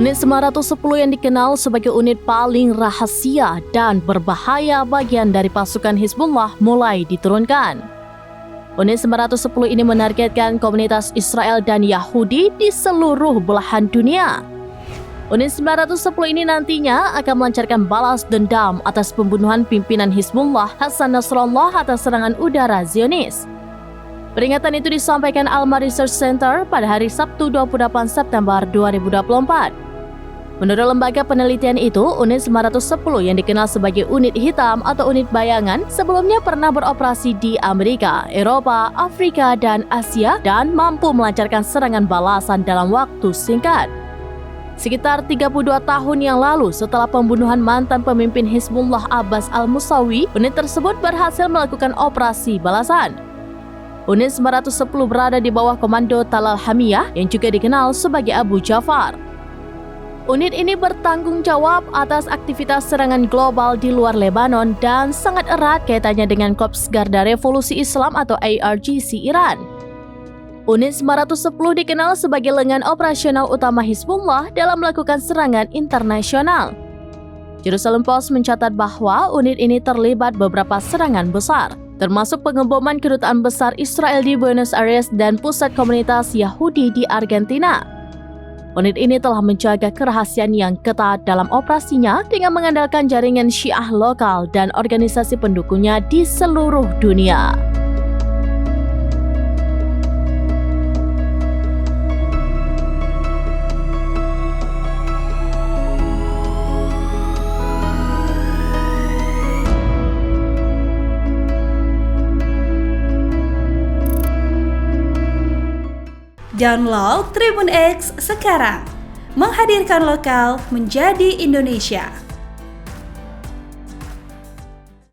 Unit 910 yang dikenal sebagai unit paling rahasia dan berbahaya bagian dari pasukan Hizbullah mulai diturunkan. Unit 910 ini menargetkan komunitas Israel dan Yahudi di seluruh belahan dunia. Unit 910 ini nantinya akan melancarkan balas dendam atas pembunuhan pimpinan Hizbullah Hasan Nasrallah atas serangan udara Zionis. Peringatan itu disampaikan Alma Research Center pada hari Sabtu 28 September 2024. Menurut lembaga penelitian itu, unit 910 yang dikenal sebagai unit hitam atau unit bayangan sebelumnya pernah beroperasi di Amerika, Eropa, Afrika, dan Asia dan mampu melancarkan serangan balasan dalam waktu singkat. Sekitar 32 tahun yang lalu setelah pembunuhan mantan pemimpin Hizbullah Abbas al-Musawi, unit tersebut berhasil melakukan operasi balasan. Unit 910 berada di bawah komando Talal Hamiyah yang juga dikenal sebagai Abu Ja'far. Unit ini bertanggung jawab atas aktivitas serangan global di luar Lebanon dan sangat erat kaitannya dengan Korps Garda Revolusi Islam atau IRGC Iran. Unit 910 dikenal sebagai lengan operasional utama Hizbullah dalam melakukan serangan internasional. Jerusalem Post mencatat bahwa unit ini terlibat beberapa serangan besar, termasuk pengeboman kedutaan besar Israel di Buenos Aires dan pusat komunitas Yahudi di Argentina. Unit ini telah menjaga kerahasiaan yang ketat dalam operasinya dengan mengandalkan jaringan Syiah lokal dan organisasi pendukungnya di seluruh dunia. Download Tribun X sekarang, menghadirkan lokal menjadi Indonesia.